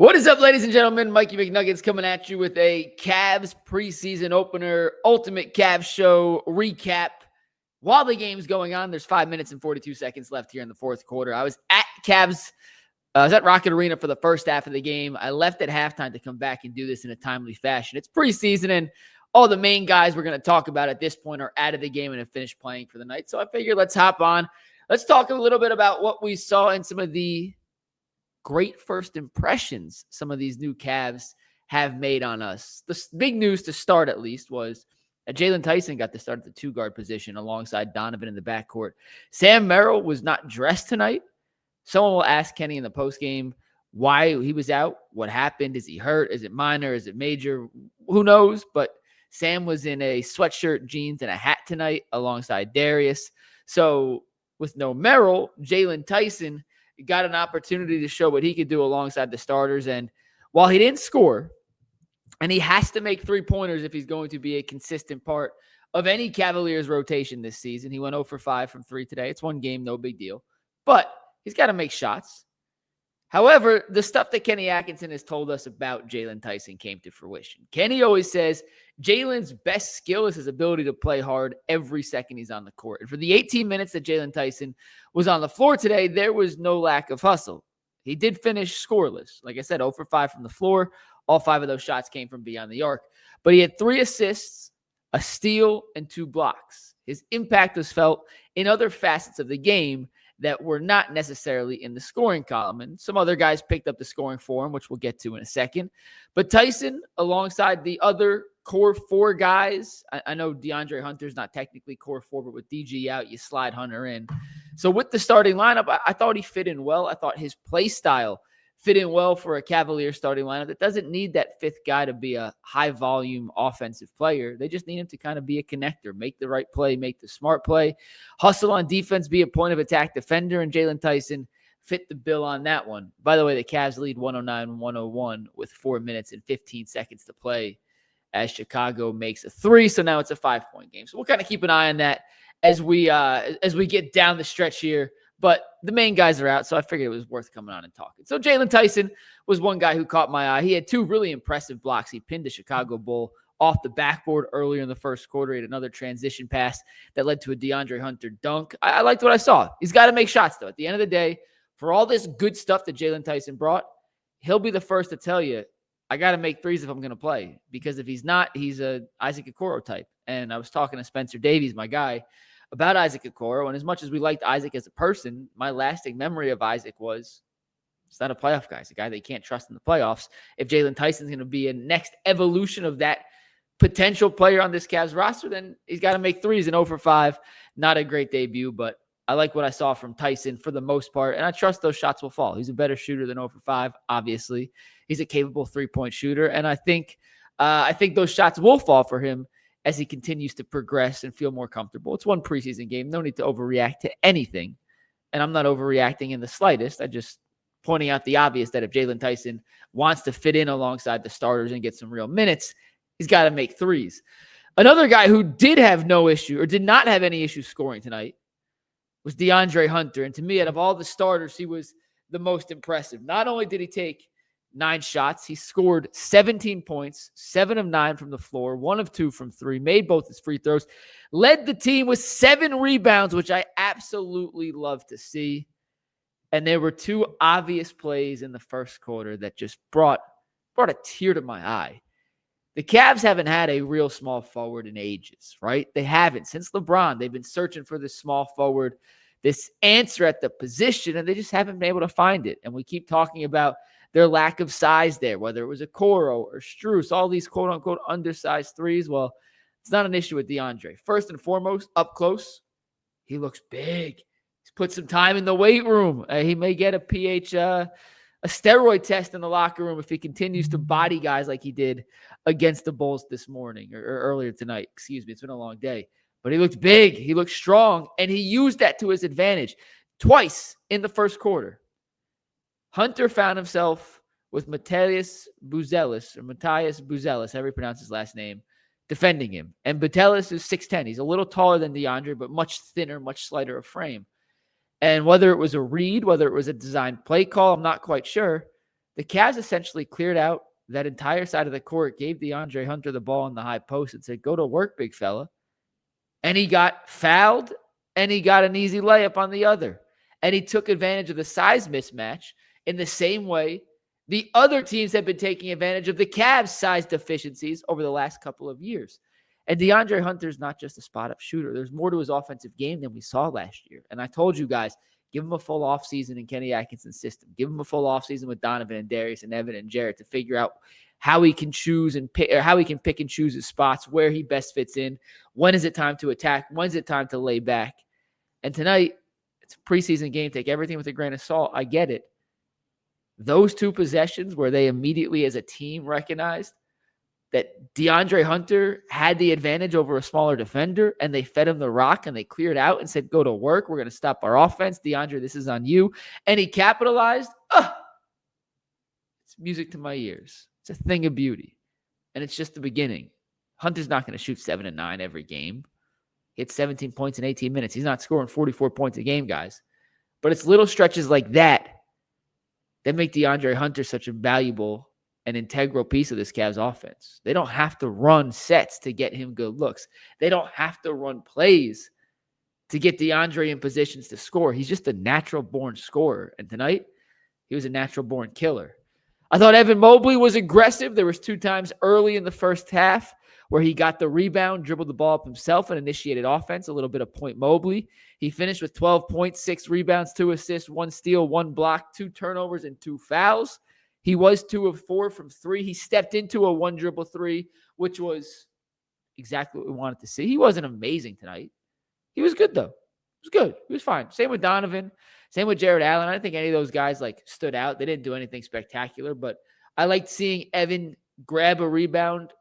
What is up, ladies and gentlemen? Mikey McNuggets coming at you with a Cavs preseason opener, ultimate Cavs show recap. While the game's going on, there's 5 minutes and 42 seconds left here in the fourth quarter. I was at Rocket Arena for the first half of the game. I left at halftime to come back and do this in a timely fashion. It's preseason, and all the main guys we're going to talk about at this point are out of the game and have finished playing for the night. So I figured let's hop on. Let's talk a little bit about what we saw in some of the great first impressions some of these new Cavs have made on us. The big news to start, at least, was that Jaylen Tyson got to start at the two-guard position alongside Donovan in the backcourt. Sam Merrill was not dressed tonight. Someone will ask Kenny in the postgame why he was out, what happened, is he hurt, is it minor, is it major, who knows, but Sam was in a sweatshirt, jeans, and a hat tonight alongside Darius. So with no Merrill, Jaylen Tyson got an opportunity to show what he could do alongside the starters. And while he didn't score, and he has to make three-pointers if he's going to be a consistent part of any Cavaliers rotation this season. He went 0 for 5 from 3 today. It's one game, no big deal. But he's got to make shots. However, the stuff that Kenny Atkinson has told us about Jaylen Tyson came to fruition. Kenny always says Jaylen's best skill is his ability to play hard every second he's on the court. And for the 18 minutes that Jaylen Tyson was on the floor today, there was no lack of hustle. He did finish scoreless. Like I said, 0 for 5 from the floor. All 5 of those shots came from beyond the arc. But he had 3 assists, a steal, and 2 blocks. His impact was felt in other facets of the game that were not necessarily in the scoring column. And some other guys picked up the scoring for him, which we'll get to in a second. But Tyson, alongside the other core 4 guys, I know DeAndre Hunter's not technically core 4, but with DG out, you slide Hunter in. So with the starting lineup, I thought he fit in well. I thought his play style fit in well for a Cavaliers starting lineup that doesn't need that 5th guy to be a high-volume offensive player. They just need him to kind of be a connector, make the right play, make the smart play, hustle on defense, be a point-of-attack defender, and Jaylen Tyson fit the bill on that one. By the way, the Cavs lead 109-101 with 4 minutes and 15 seconds to play as Chicago makes a 3, so now it's a 5-point game. So we'll kind of keep an eye on that as we get down the stretch here. But the main guys are out, so I figured it was worth coming on and talking. So Jaylen Tyson was one guy who caught my eye. He had 2 really impressive blocks. He pinned a Chicago Bull off the backboard earlier in the first quarter. He had another transition pass that led to a DeAndre Hunter dunk. I liked what I saw. He's got to make shots, though. At the end of the day, for all this good stuff that Jaylen Tyson brought, he'll be the first to tell you, I got to make threes if I'm going to play. Because if he's not, he's a Isaac Okoro type. And I was talking to Spencer Davies, my guy, about Isaac Okoro, and as much as we liked Isaac as a person, my lasting memory of Isaac was he's not a playoff guy. He's a guy that you can't trust in the playoffs. If Jaylen Tyson's going to be a next evolution of that potential player on this Cavs roster, then he's got to make threes in 0 for 5. Not a great debut, but I like what I saw from Tyson for the most part, and I trust those shots will fall. He's a better shooter than 0 for 5, obviously. He's a capable three-point shooter, and I think those shots will fall for him as he continues to progress and feel more comfortable. It's one preseason game. No need to overreact to anything. And I'm not overreacting in the slightest. I'm just pointing out the obvious that if Jaylen Tyson wants to fit in alongside the starters and get some real minutes, he's got to make threes. Another guy who did have no issue or did not have any issue scoring tonight was DeAndre Hunter. And to me, out of all the starters, he was the most impressive. Not only did he take 9 shots. He scored 17 points, 7 of 9 from the floor, 1 of 2 from 3, made both his free throws, led the team with 7 rebounds, which I absolutely love to see. And there were 2 obvious plays in the first quarter that just brought a tear to my eye. The Cavs haven't had a real small forward in ages, right? They haven't. Since LeBron, they've been searching for this small forward, this answer at the position, and they just haven't been able to find it. And we keep talking about their lack of size there, whether it was Okoro or Strus, all these quote-unquote undersized threes. Well, it's not an issue with DeAndre. First and foremost, up close, he looks big. He's put some time in the weight room. He may get a steroid test in the locker room if he continues to body guys like he did against the Bulls this morning or earlier tonight. Excuse me, it's been a long day. But he looked big. He looked strong, and he used that to his advantage twice in the first quarter. Hunter found himself with Matthias Buzelis, however you pronounce his last name, defending him. And Buzelis is 6'10". He's a little taller than DeAndre, but much thinner, much slighter of frame. And whether it was a read, whether it was a designed play call, I'm not quite sure. The Cavs essentially cleared out that entire side of the court, gave DeAndre Hunter the ball in the high post and said, go to work, big fella. And he got fouled, and he got an easy layup on the other. And he took advantage of the size mismatch in the same way the other teams have been taking advantage of the Cavs' size deficiencies over the last couple of years. And DeAndre Hunter is not just a spot-up shooter. There's more to his offensive game than we saw last year. And I told you guys, give him a full offseason in Kenny Atkinson's system. Give him a full offseason with Donovan and Darius and Evan and Jarrett to figure out how he can choose and pick, or how he can pick and choose his spots, where he best fits in. When is it time to attack? When is it time to lay back? And tonight, it's a preseason game. Take everything with a grain of salt. I get it. Those two possessions where they immediately as a team recognized that DeAndre Hunter had the advantage over a smaller defender, and they fed him the rock and they cleared out and said, go to work. We're going to stop our offense. DeAndre, this is on you. And he capitalized. It's music to my ears. It's a thing of beauty. And it's just the beginning. Hunter's not going to shoot 7 and 9 every game. He had 17 points in 18 minutes. He's not scoring 44 points a game, guys. But it's little stretches like that that make DeAndre Hunter such a valuable and integral piece of this Cavs offense. They don't have to run sets to get him good looks. They don't have to run plays to get DeAndre in positions to score. He's just a natural-born scorer. And tonight, he was a natural-born killer. I thought Evan Mobley was aggressive. There was 2 times early in the first half where he got the rebound, dribbled the ball up himself, and initiated offense, a little bit of point Mobley. He finished with 12 points, 6 rebounds, 2 assists, 1 steal, 1 block, 2 turnovers, and 2 fouls. He was 2 of 4 from 3. He stepped into a 1-dribble 3, which was exactly what we wanted to see. He wasn't amazing tonight. He was good, though. He was good. He was fine. Same with Donovan. Same with Jarrett Allen. I don't think any of those guys stood out. They didn't do anything spectacular, but I liked seeing Evan grab a rebound,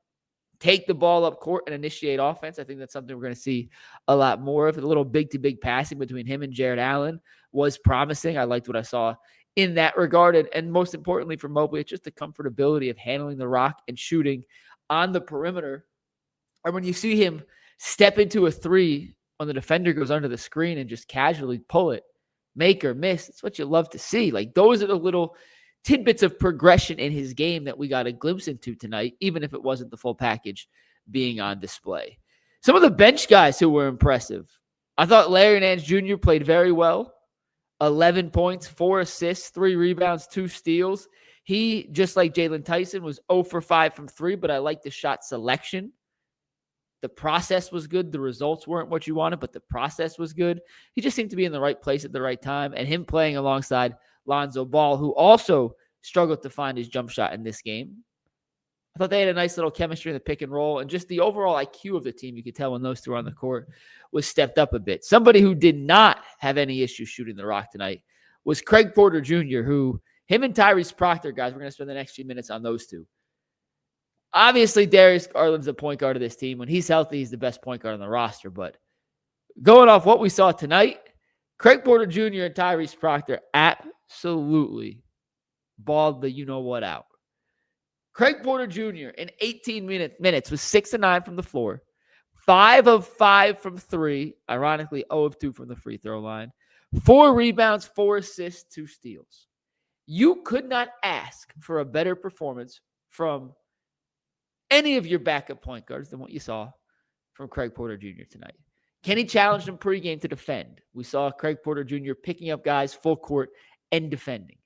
take the ball up court, and initiate offense. I think that's something we're going to see a lot more of. A little big-to-big passing between him and Jarrett Allen was promising. I liked what I saw in that regard. And most importantly for Mobley, it's just the comfortability of handling the rock and shooting on the perimeter. Or when you see him step into a 3 when the defender goes under the screen and just casually pull it, make or miss, it's what you love to see. Those are the little tidbits of progression in his game that we got a glimpse into tonight, even if it wasn't the full package being on display. Some of the bench guys who were impressive. I thought Larry Nance Jr. played very well. 11 points, 4 assists, 3 rebounds, 2 steals. He, just like Jaylen Tyson, was 0 for 5 from 3, but I like the shot selection. The process was good. The results weren't what you wanted, but the process was good. He just seemed to be in the right place at the right time, and him playing alongside Lonzo Ball, who also struggled to find his jump shot in this game. I thought they had a nice little chemistry in the pick and roll, and just the overall IQ of the team, you could tell when those 2 were on the court, was stepped up a bit. Somebody who did not have any issue shooting the rock tonight was Craig Porter Jr., who, him and Tyrese Proctor, guys, we're going to spend the next few minutes on those 2. Obviously, Darius Garland's the point guard of this team. When he's healthy, he's the best point guard on the roster. But going off what we saw tonight, Craig Porter Jr. and Tyrese Proctor absolutely balled the you-know-what out. Craig Porter Jr. in 18 minutes was 6 of 9 from the floor, 5 of 5 from 3, ironically 0 of 2 from the free throw line, 4 rebounds, 4 assists, 2 steals. You could not ask for a better performance from any of your backup point guards than what you saw from Craig Porter Jr. tonight. Kenny challenged him pregame to defend. We saw Craig Porter Jr. picking up guys full court and defending.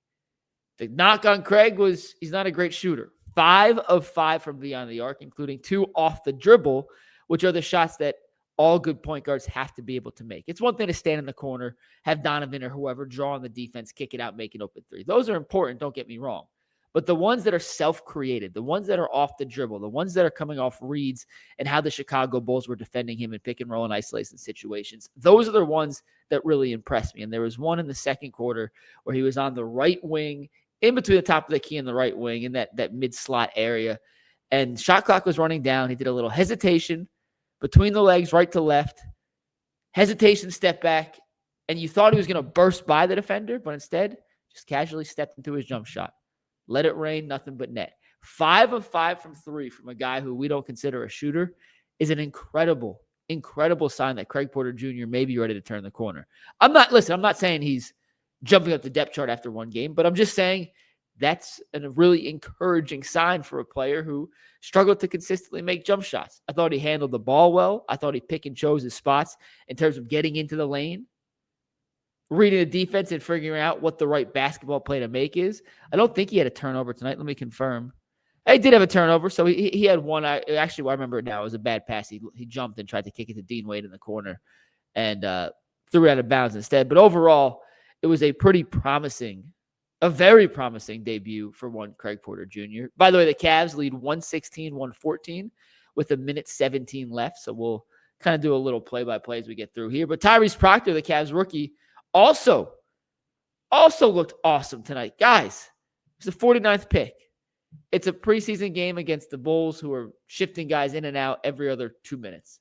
The knock on Craig was he's not a great shooter. 5 of 5 from beyond the arc, including 2 off the dribble, which are the shots that all good point guards have to be able to make. It's one thing to stand in the corner, have Donovan or whoever draw on the defense, kick it out, make an open 3. Those are important, don't get me wrong. But the ones that are self-created, the ones that are off the dribble, the ones that are coming off reads and how the Chicago Bulls were defending him in pick and roll and isolation situations, those are the ones that really impressed me. And there was one in the second quarter where he was on the right wing, in between the top of the key and the right wing in that mid-slot area. And shot clock was running down. He did a little hesitation between the legs, right to left. Hesitation, step back. And you thought he was going to burst by the defender, but instead just casually stepped into his jump shot. Let it rain, nothing but net. 5 of 5 from 3 from a guy who we don't consider a shooter is an incredible, incredible sign that Craig Porter Jr. may be ready to turn the corner. I'm not saying he's jumping up the depth chart after one game, but I'm just saying That's a really encouraging sign for a player who struggled to consistently make jump shots. I thought he handled the ball well. I thought he pick and chose his spots in terms of getting into the lane, reading the defense and figuring out what the right basketball play to make is. I don't think he had a turnover tonight. Let me confirm. He did have a turnover, so he had one. I remember it now. It was a bad pass. He jumped and tried to kick it to Dean Wade in the corner and threw it out of bounds instead. But overall, it was a very promising debut for one Craig Porter Jr. By the way, the Cavs lead 116-114 with 1:17 left. So we'll kind of do a little play-by-play as we get through here. But Tyrese Proctor, the Cavs rookie, also looked awesome tonight. Guys, it's the 49th pick. It's a preseason game against the Bulls, who are shifting guys in and out every other 2 minutes.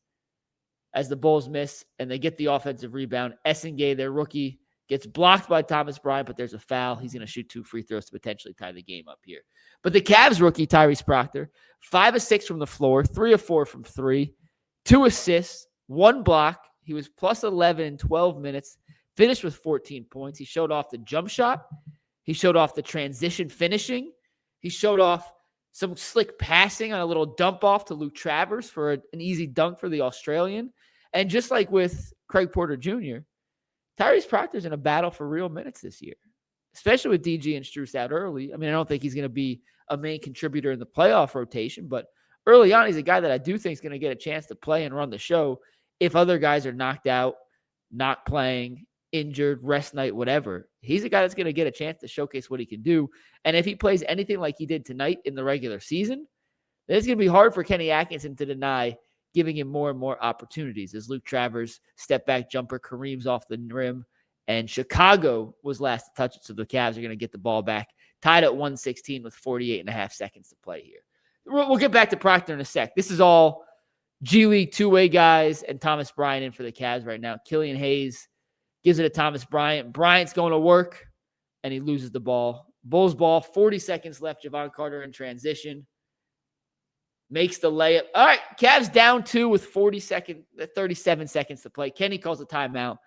As the Bulls miss and they get the offensive rebound, Essengay, their rookie, gets blocked by Thomas Bryant, but there's a foul. He's going to shoot 2 free throws to potentially tie the game up here. But the Cavs rookie, Tyrese Proctor, 5 of 6 from the floor, 3 of 4 from 3, 2 assists, 1 block. He was plus 11 in 12 minutes, finished with 14 points. He showed off the jump shot. He showed off the transition finishing. He showed off some slick passing on a little dump off to Luke Travers for an easy dunk for the Australian. And just like with Craig Porter Jr., Tyrese Proctor's in a battle for real minutes this year, especially with DG and Strus out early. I mean, I don't think he's going to be a main contributor in the playoff rotation, but early on, he's a guy that I do think is going to get a chance to play and run the show if other guys are knocked out, not playing, injured, rest night, whatever. He's a guy that's going to get a chance to showcase what he can do. And if he plays anything like he did tonight in the regular season, then it's going to be hard for Kenny Atkinson to deny giving him more and more opportunities as Luke Travers step back jumper careens off the rim. And Chicago was last to touch it, so the Cavs are going to get the ball back, tied at 116 with 48 and a half seconds to play here. We'll get back to Proctor in a sec. This is all G League two-way guys and Thomas Bryant in for the Cavs right now. Killian Hayes gives it to Thomas Bryant. Bryant's going to work, and he loses the ball. Bulls ball, 40 seconds left. Javon Carter in transition. Makes the layup. All right, Cavs down 2 with 37 seconds to play. Kenny calls a timeout.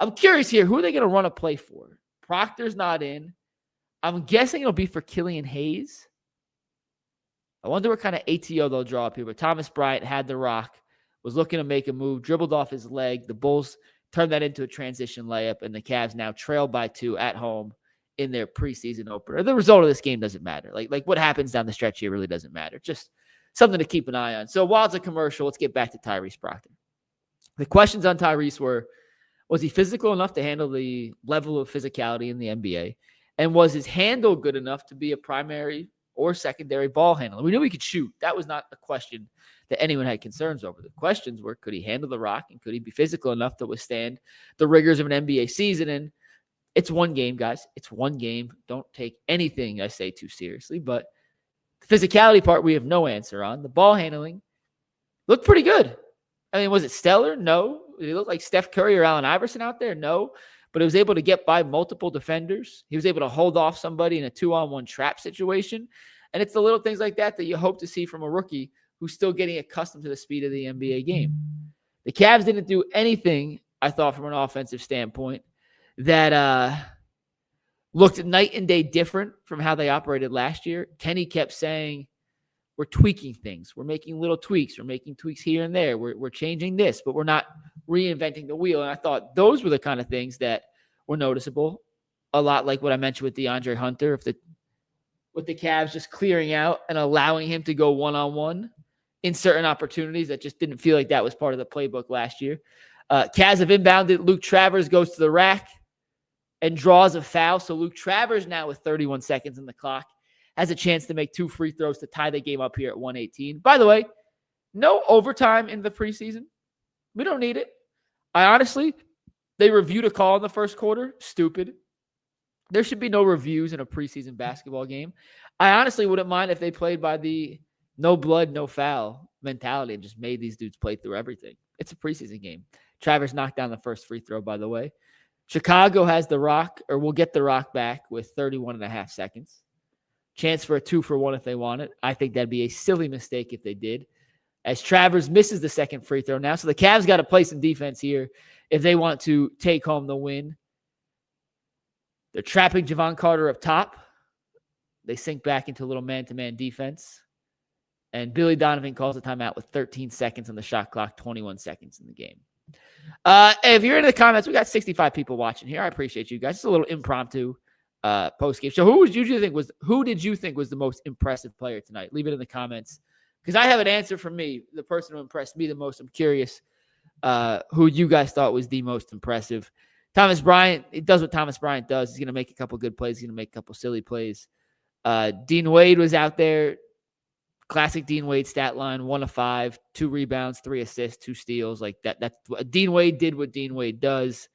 I'm curious here. Who are they going to run a play for? Proctor's not in. I'm guessing it'll be for Killian Hayes. I wonder what kind of ATO they'll draw up here. But Thomas Bryant had the rock, was looking to make a move, dribbled off his leg. The Bulls turned that into a transition layup, and the Cavs now trail by 2 at home in their preseason opener. The result of this game doesn't matter. Like what happens down the stretch here really doesn't matter. Just something to keep an eye on. So while it's a commercial, let's get back to Tyrese Proctor. The questions on Tyrese were, was he physical enough to handle the level of physicality in the NBA? And was his handle good enough to be a primary or secondary ball handler? We knew he could shoot. That was not a question that anyone had concerns over. The questions were, could he handle the rock and could he be physical enough to withstand the rigors of an NBA season? And it's one game, guys. It's one game. Don't take anything I say too seriously, but the physicality part, we have no answer on. The ball handling looked pretty good. I mean, was it stellar? No. Did he look like Steph Curry or Allen Iverson out there? No. But he was able to get by multiple defenders. He was able to hold off somebody in a 2-on-1 trap situation. And it's the little things like that that you hope to see from a rookie who's still getting accustomed to the speed of the NBA game. The Cavs didn't do anything, I thought, from an offensive standpoint that looked night and day different from how they operated last year. Kenny kept saying, we're tweaking things. We're making little tweaks. We're making tweaks here and there. We're changing this, but we're not reinventing the wheel. And I thought those were the kind of things that were noticeable. A lot like what I mentioned with DeAndre Hunter, with the Cavs just clearing out and allowing him to go one-on-one in certain opportunities that just didn't feel like that was part of the playbook last year. Cavs have inbounded. Luke Travers goes to the rack and draws a foul. So Luke Travers now with 31 seconds in the clock has a chance to make 2 free throws to tie the game up here at 118. By the way, no overtime in the preseason. We don't need it. They reviewed a call in the first quarter. Stupid. There should be no reviews in a preseason basketball game. I honestly wouldn't mind if they played by the no blood, no foul mentality and just made these dudes play through everything. It's a preseason game. Travers knocked down the first free throw, by the way. Chicago has the rock, or will get the rock back with 31 and a half seconds. Chance for a 2-for-1 if they want it. I think that'd be a silly mistake if they did, as Travers misses the second free throw now. So the Cavs got to play some defense here if they want to take home the win. They're trapping Javon Carter up top. They sink back into a little man-to-man defense. And Billy Donovan calls a timeout with 13 seconds on the shot clock, 21 seconds in the game. If you're in the comments, we got 65 people watching here. I appreciate you guys. It's a little impromptu post-game. So who did you think was the most impressive player tonight? Leave it in the comments. Because I have an answer for me, the person who impressed me the most. I'm curious who you guys thought was the most impressive. Thomas Bryant, it does what Thomas Bryant does. He's going to make a couple good plays. He's going to make a couple silly plays. Dean Wade was out there. Classic Dean Wade stat line, 1 of 5, 2 rebounds, 3 assists, 2 steals. Like that. That's what Dean Wade did what Dean Wade does.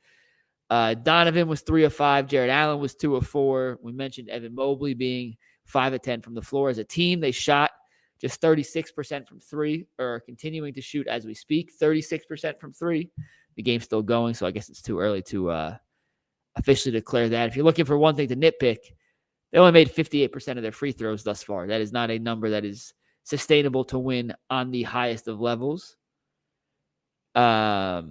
Donovan was 3 of 5. Jared Allen was 2 of 4. We mentioned Evan Mobley being 5 of 10 from the floor. As a team, they shot just 36% from 3, or continuing to shoot as we speak, 36% from 3. The game's still going, so I guess it's too early to officially declare that. If you're looking for one thing to nitpick, they only made 58% of their free throws thus far. That is not a number that is sustainable to win on the highest of levels. Yo,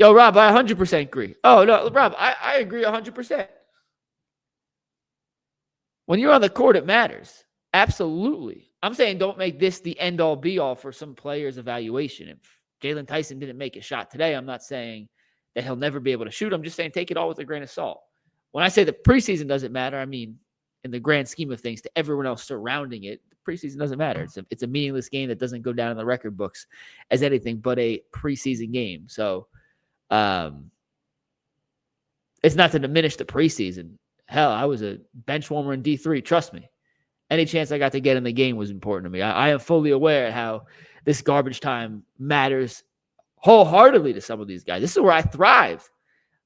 Rob, I 100% agree. Oh, no, Rob, I agree 100%. When you're on the court, it matters. Absolutely. I'm saying don't make this the end-all, be-all for some player's evaluation. If Jaylen Tyson didn't make a shot today, I'm not saying that he'll never be able to shoot. I'm just saying take it all with a grain of salt. When I say the preseason doesn't matter, I mean in the grand scheme of things to everyone else surrounding it, the preseason doesn't matter. It's a meaningless game that doesn't go down in the record books as anything but a preseason game. So it's not to diminish the preseason. Hell, I was a bench warmer in D3. Trust me. Any chance I got to get in the game was important to me. I am fully aware how this garbage time matters wholeheartedly to some of these guys. This is where I thrived.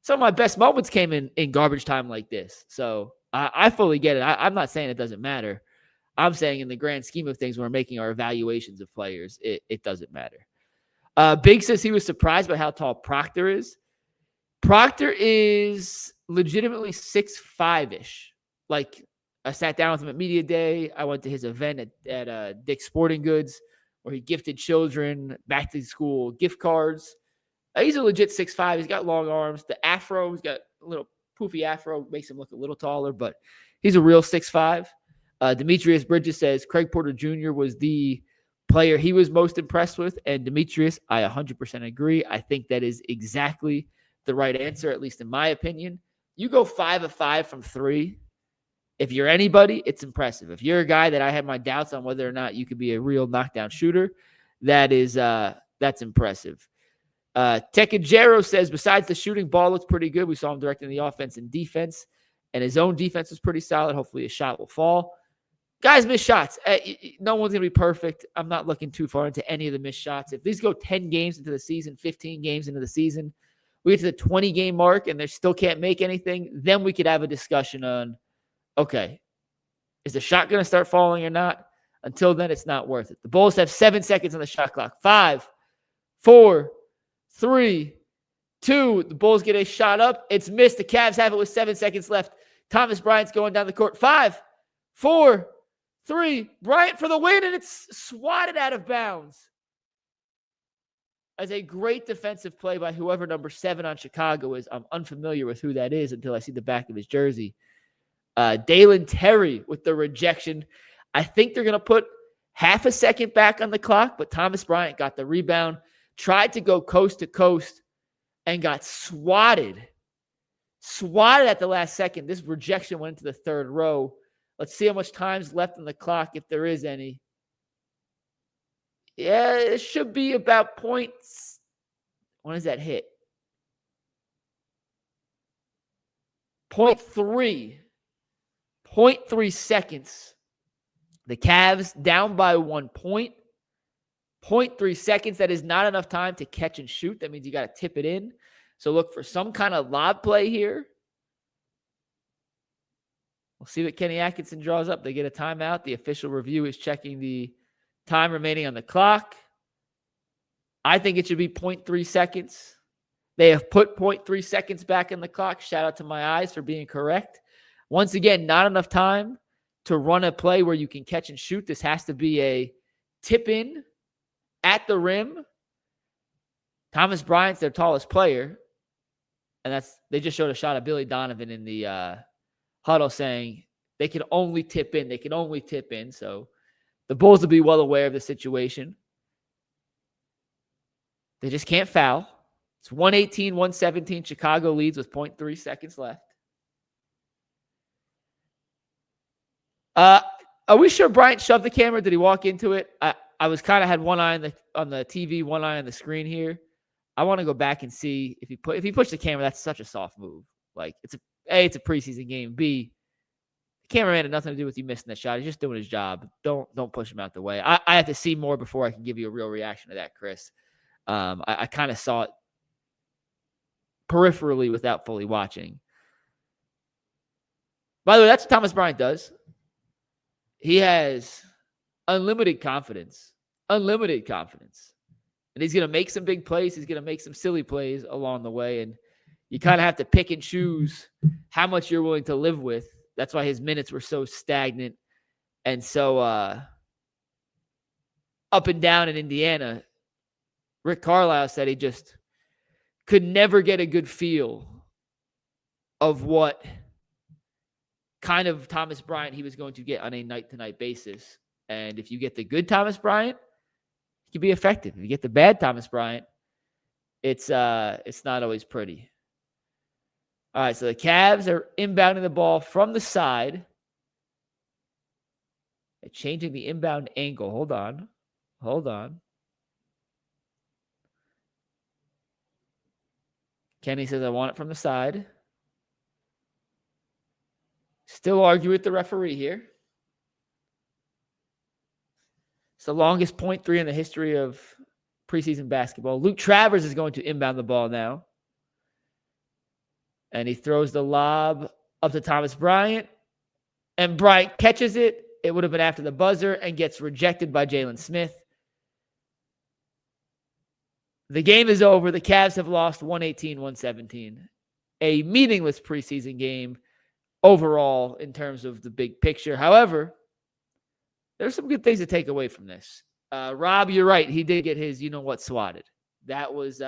Some of my best moments came in garbage time like this. So I fully get it. I'm not saying it doesn't matter. I'm saying in the grand scheme of things, when we're making our evaluations of players, it doesn't matter. Big says he was surprised by how tall Proctor is. Proctor is legitimately 6'5"-ish. Like, I sat down with him at Media Day. I went to his event at Dick's Sporting Goods where he gifted children back to school gift cards. He's a legit 6'5". He's got long arms. The afro, he's got a little poofy afro, makes him look a little taller, but he's a real 6'5". Demetrius Bridges says Craig Porter Jr. was the player he was most impressed with. And Demetrius, I 100% agree. I think that is exactly the right answer, at least in my opinion. You go 5 of 5 from 3. If you're anybody, it's impressive. If you're a guy that I had my doubts on whether or not you could be a real knockdown shooter, that's impressive. Tekajero says, besides the shooting, Ball looks pretty good. We saw him directing the offense and defense, and his own defense was pretty solid. Hopefully his shot will fall. Guys miss shots. No one's going to be perfect. I'm not looking too far into any of the missed shots. If these go 10 games into the season, 15 games into the season, we get to the 20-game mark and they still can't make anything, then we could have a discussion on, okay, is the shot going to start falling or not? Until then, it's not worth it. The Bulls have 7 seconds on the shot clock. 5, 4, 3, 2. The Bulls get a shot up. It's missed. The Cavs have it with 7 seconds left. Thomas Bryant's going down the court. 5, 4, 3. Bryant for the win, and it's swatted out of bounds. As a great defensive play by whoever number 7 on Chicago is. I'm unfamiliar with who that is until I see the back of his jersey. Dalen Terry with the rejection. I think they're going to put half a second back on the clock, but Thomas Bryant got the rebound, tried to go coast to coast, and got swatted. Swatted at the last second. This rejection went into the third row. Let's see how much time's left on the clock, if there is any. Yeah, it should be about points. When does that hit? 0.3. 0.3 seconds. The Cavs down by 1 point. 0.3 seconds. That is not enough time to catch and shoot. That means you got to tip it in. So look for some kind of lob play here. We'll see what Kenny Atkinson draws up. They get a timeout. The official review is checking the time remaining on the clock. I think it should be 0.3 seconds. They have put 0.3 seconds back in the clock. Shout out to my eyes for being correct. Once again, not enough time to run a play where you can catch and shoot. This has to be a tip in at the rim. Thomas Bryant's their tallest player. And they just showed a shot of Billy Donovan in the huddle saying they can only tip in. They can only tip in. So the Bulls will be well aware of the situation. They just can't foul. It's 118-117. Chicago leads with 0.3 seconds left. Are we sure Bryant shoved the camera? Did he walk into it? I was kind of had one eye on the TV, one eye on the screen here. I want to go back and see if he pushed the camera. That's such a soft move. Like it's a preseason game. B, the cameraman had nothing to do with you missing that shot. He's just doing his job. Don't push him out the way. I have to see more before I can give you a real reaction to that, Chris. I kind of saw it peripherally without fully watching. By the way, that's what Thomas Bryant does. He has unlimited confidence. Unlimited confidence. And he's going to make some big plays. He's going to make some silly plays along the way. And you kind of have to pick and choose how much you're willing to live with. That's why his minutes were so stagnant and so up and down in Indiana. Rick Carlisle said he just could never get a good feel of what kind of Thomas Bryant he was going to get on a night-to-night basis. And if you get the good Thomas Bryant, it can be effective. If you get the bad Thomas Bryant, it's not always pretty. All right, so the Cavs are inbounding the ball from the side. They're changing the inbound angle. Hold on. Kenny says, I want it from the side. Still argue with the referee here. It's the longest .3 in the history of preseason basketball. Luke Travers is going to inbound the ball now. And he throws the lob up to Thomas Bryant. And Bryant catches it. It would have been after the buzzer and gets rejected by Jalen Smith. The game is over. The Cavs have lost 118-117. A meaningless preseason game overall in terms of the big picture. However, there's some good things to take away from this. Rob, you're right. He did get his you-know-what swatted. That was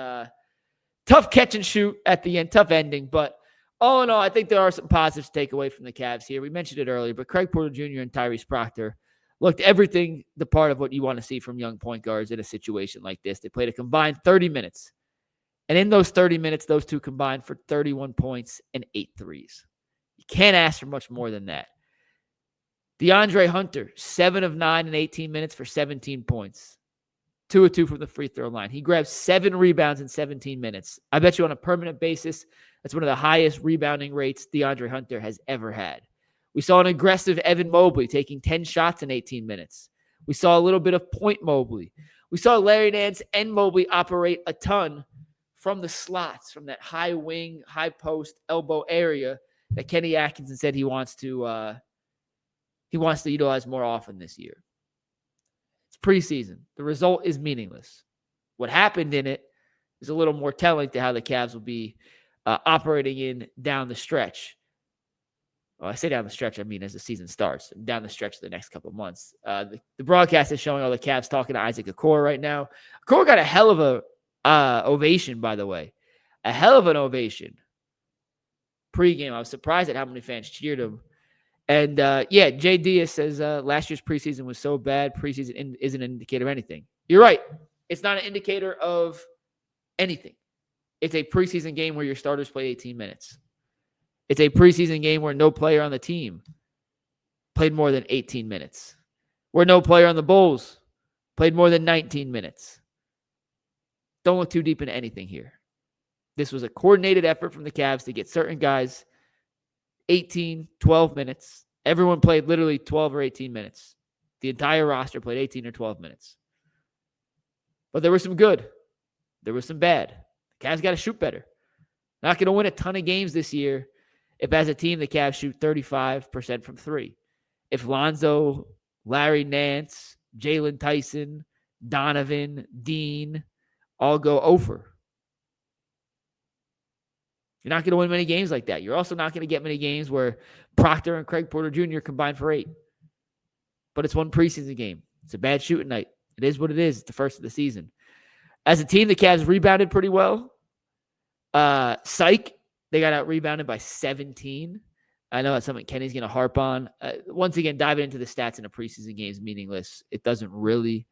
tough catch and shoot at the end, tough ending. But all in all, I think there are some positives to take away from the Cavs here. We mentioned it earlier, but Craig Porter Jr. and Tyrese Proctor looked everything the part of what you want to see from young point guards in a situation like this. They played a combined 30 minutes. And in those 30 minutes, those two combined for 31 points and 8 threes. You can't ask for much more than that. DeAndre Hunter, 7 of 9 in 18 minutes for 17 points. 2 of 2 from the free throw line. He grabbed 7 rebounds in 17 minutes. I bet you on a permanent basis, that's one of the highest rebounding rates DeAndre Hunter has ever had. We saw an aggressive Evan Mobley taking 10 shots in 18 minutes. We saw a little bit of point Mobley. We saw Larry Nance and Mobley operate a ton from the slots, from that high wing, high post, elbow area that Kenny Atkinson said he wants to utilize more often this year. It's preseason. The result is meaningless. What happened in it is a little more telling to how the Cavs will be operating in down the stretch. Well, I say down the stretch, I mean as the season starts, down the stretch of the next couple of months. The broadcast is showing all the Cavs talking to Isaac Okoro right now. Okoro got a hell of a ovation, by the way. A hell of an ovation. Pre-game, I was surprised at how many fans cheered him. And, Jay Diaz says last year's preseason was so bad, preseason isn't an indicator of anything. You're right. It's not an indicator of anything. It's a preseason game where your starters play 18 minutes. It's a preseason game where no player on the team played more than 18 minutes. Where no player on the Bulls played more than 19 minutes. Don't look too deep into anything here. This was a coordinated effort from the Cavs to get certain guys 18, 12 minutes. Everyone played literally 12 or 18 minutes. The entire roster played 18 or 12 minutes. But there was some good. There was some bad. The Cavs got to shoot better. Not going to win a ton of games this year if, as a team, the Cavs shoot 35% from three. If Lonzo, Larry Nance, Jaylen Tyson, Donovan, Dean all go over. You're not going to win many games like that. You're also not going to get many games where Proctor and Craig Porter Jr. combined for 8. But it's one preseason game. It's a bad shooting night. It is what it is. It's the first of the season. As a team, the Cavs rebounded pretty well. Psych They got out-rebounded by 17. I know that's something Kenny's going to harp on. Once again, diving into the stats in a preseason game is meaningless. It doesn't really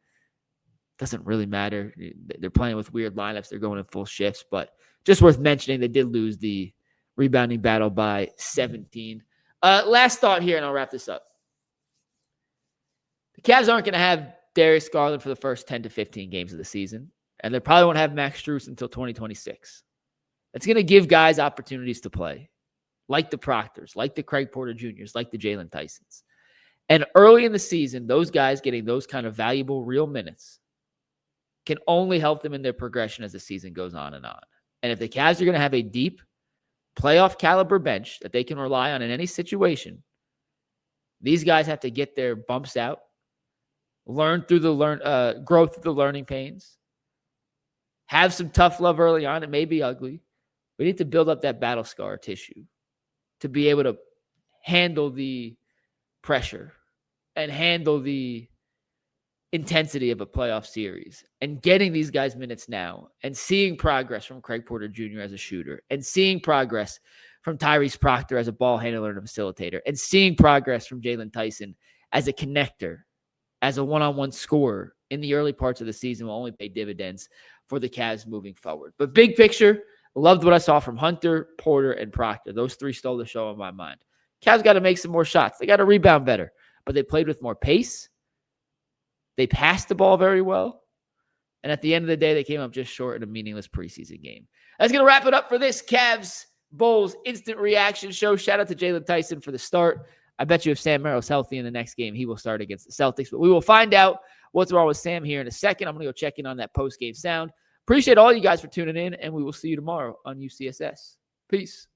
matter. They're playing with weird lineups. They're going in full shifts, but just worth mentioning, they did lose the rebounding battle by 17. Last thought here, and I'll wrap this up. The Cavs aren't going to have Darius, Garland for the first 10 to 15 games of the season, and they probably won't have Max Strus until 2026. It's going to give guys opportunities to play, like the Proctors, like the Craig Porter Jr.'s, like the Jaylen Tysons. And early in the season, those guys getting those kind of valuable real minutes can only help them in their progression as the season goes on and on. And if the Cavs are going to have a deep playoff caliber bench that they can rely on in any situation, these guys have to get their bumps out, grow through the learning pains, have some tough love early on. It may be ugly. We need to build up that battle scar tissue to be able to handle the pressure and handle the intensity of a playoff series. And getting these guys minutes now and seeing progress from Craig Porter Jr. as a shooter and seeing progress from Tyrese Proctor as a ball handler and a facilitator and seeing progress from Jaylen Tyson as a connector, as a one-on-one scorer in the early parts of the season will only pay dividends for the Cavs moving forward. But big picture, loved what I saw from Hunter, Porter, and Proctor. Those three stole the show in my mind. Cavs got to make some more shots. They got to rebound better, but they played with more pace. They passed the ball very well. And at the end of the day, they came up just short in a meaningless preseason game. That's going to wrap it up for this Cavs Bulls instant reaction show. Shout out to Jaylen Tyson for the start. I bet you if Sam Merrill's healthy in the next game, he will start against the Celtics. But we will find out what's wrong with Sam here in a second. I'm going to go check in on that post-game sound. Appreciate all you guys for tuning in, and we will see you tomorrow on UCSS. Peace.